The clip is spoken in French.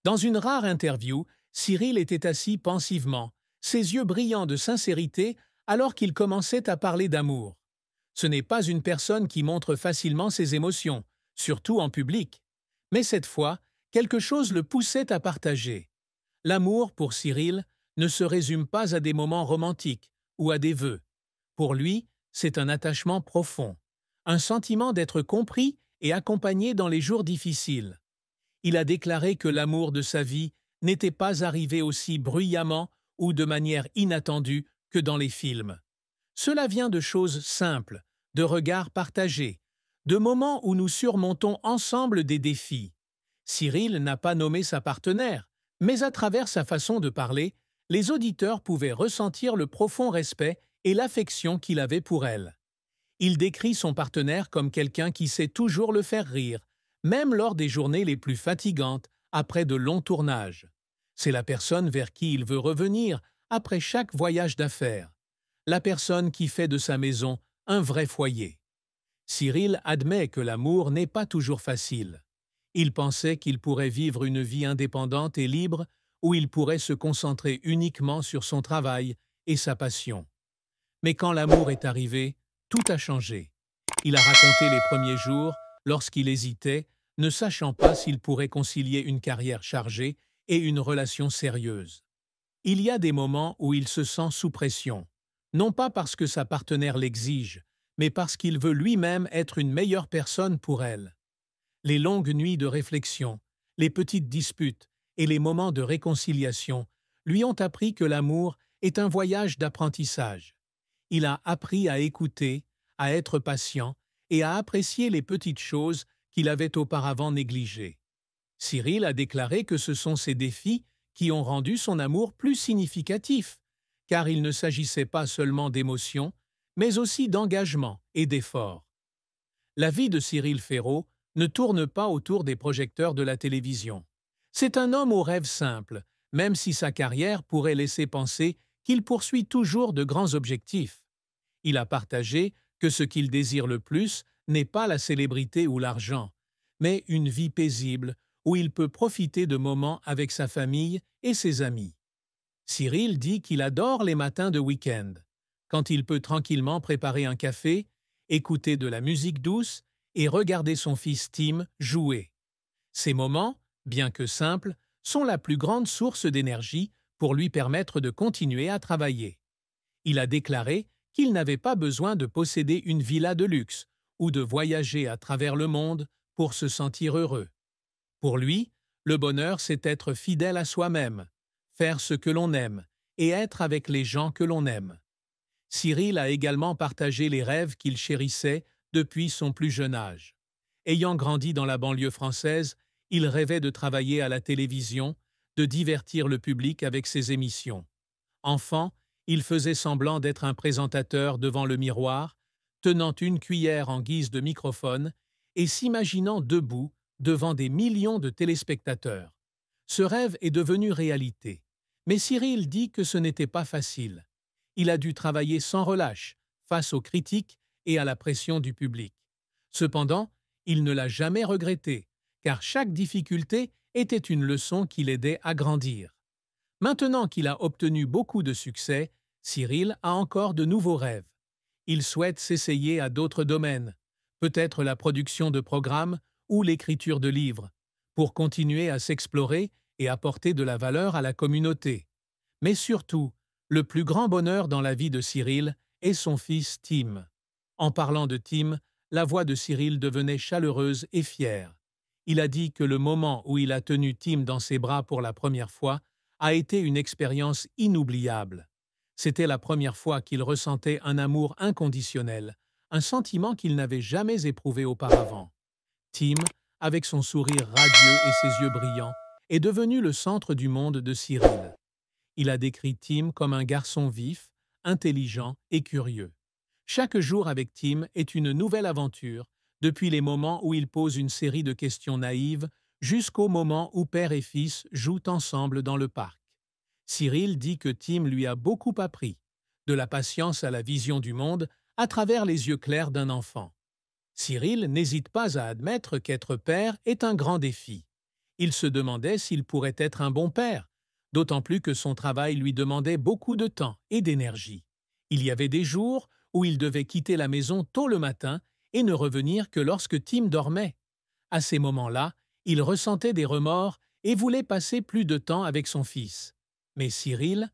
Dans une rare interview, Cyril était assis pensivement, ses yeux brillants de sincérité alors qu'il commençait à parler d'amour. Ce n'est pas une personne qui montre facilement ses émotions, surtout en public. Mais cette fois, quelque chose le poussait à partager. L'amour, pour Cyril, ne se résume pas à des moments romantiques ou à des vœux. Pour lui, c'est un attachement profond, un sentiment d'être compris et accompagné dans les jours difficiles. Il a déclaré que l'amour de sa vie n'était pas arrivé aussi bruyamment ou de manière inattendue que dans les films. Cela vient de choses simples, de regards partagés, de moments où nous surmontons ensemble des défis. Cyril n'a pas nommé sa partenaire, mais à travers sa façon de parler, les auditeurs pouvaient ressentir le profond respect et l'affection qu'il avait pour elle. Il décrit son partenaire comme quelqu'un qui sait toujours le faire rire, même lors des journées les plus fatigantes, après de longs tournages. C'est la personne vers qui il veut revenir après chaque voyage d'affaires. La personne qui fait de sa maison un vrai foyer. Cyril admet que l'amour n'est pas toujours facile. Il pensait qu'il pourrait vivre une vie indépendante et libre où il pourrait se concentrer uniquement sur son travail et sa passion. Mais quand l'amour est arrivé, tout a changé. Il a raconté les premiers jours, lorsqu'il hésitait, ne sachant pas s'il pourrait concilier une carrière chargée et une relation sérieuse. Il y a des moments où il se sent sous pression, non pas parce que sa partenaire l'exige, mais parce qu'il veut lui-même être une meilleure personne pour elle. Les longues nuits de réflexion, les petites disputes et les moments de réconciliation lui ont appris que l'amour est un voyage d'apprentissage. Il a appris à écouter, à être patient et à apprécier les petites choses qu'il avait auparavant négligées. Cyril a déclaré que ce sont ces défis qui ont rendu son amour plus significatif, car il ne s'agissait pas seulement d'émotions, mais aussi d'engagement et d'effort. La vie de Cyril Ferraud ne tourne pas autour des projecteurs de la télévision. C'est un homme aux rêves simples, même si sa carrière pourrait laisser penser qu'il poursuit toujours de grands objectifs. Il a partagé que ce qu'il désire le plus n'est pas la célébrité ou l'argent, mais une vie paisible où il peut profiter de moments avec sa famille et ses amis. Cyril dit qu'il adore les matins de week-end, quand il peut tranquillement préparer un café, écouter de la musique douce et regarder son fils Tim jouer. Ces moments, bien que simples, sont la plus grande source d'énergie pour lui permettre de continuer à travailler. Il a déclaré qu'il n'avait pas besoin de posséder une villa de luxe ou de voyager à travers le monde pour se sentir heureux. Pour lui, le bonheur, c'est être fidèle à soi-même, faire ce que l'on aime et être avec les gens que l'on aime. Cyril a également partagé les rêves qu'il chérissait depuis son plus jeune âge. Ayant grandi dans la banlieue française, il rêvait de travailler à la télévision, de divertir le public avec ses émissions. Enfant, il faisait semblant d'être un présentateur devant le miroir, tenant une cuillère en guise de microphone et s'imaginant debout devant des millions de téléspectateurs. Ce rêve est devenu réalité. Mais Cyril dit que ce n'était pas facile. Il a dû travailler sans relâche face aux critiques et à la pression du public. Cependant, il ne l'a jamais regretté, car chaque difficulté était une leçon qui l'aidait à grandir. Maintenant qu'il a obtenu beaucoup de succès, Cyril a encore de nouveaux rêves. Il souhaite s'essayer à d'autres domaines, peut-être la production de programmes ou l'écriture de livres, pour continuer à s'explorer et apporter de la valeur à la communauté. Mais surtout, le plus grand bonheur dans la vie de Cyril est son fils Tim. En parlant de Tim, la voix de Cyril devenait chaleureuse et fière. Il a dit que le moment où il a tenu Tim dans ses bras pour la première fois a été une expérience inoubliable. C'était la première fois qu'il ressentait un amour inconditionnel, un sentiment qu'il n'avait jamais éprouvé auparavant. Tim, avec son sourire radieux et ses yeux brillants, est devenu le centre du monde de Cyril. Il a décrit Tim comme un garçon vif, intelligent et curieux. Chaque jour avec Tim est une nouvelle aventure, depuis les moments où il pose une série de questions naïves jusqu'au moment où père et fils jouent ensemble dans le parc. Cyril dit que Tim lui a beaucoup appris, de la patience à la vision du monde à travers les yeux clairs d'un enfant. Cyril n'hésite pas à admettre qu'être père est un grand défi. Il se demandait s'il pourrait être un bon père, d'autant plus que son travail lui demandait beaucoup de temps et d'énergie. Il y avait des jours où il devait quitter la maison tôt le matin et ne revenir que lorsque Tim dormait. À ces moments-là, il ressentait des remords et voulait passer plus de temps avec son fils. Mais Cyril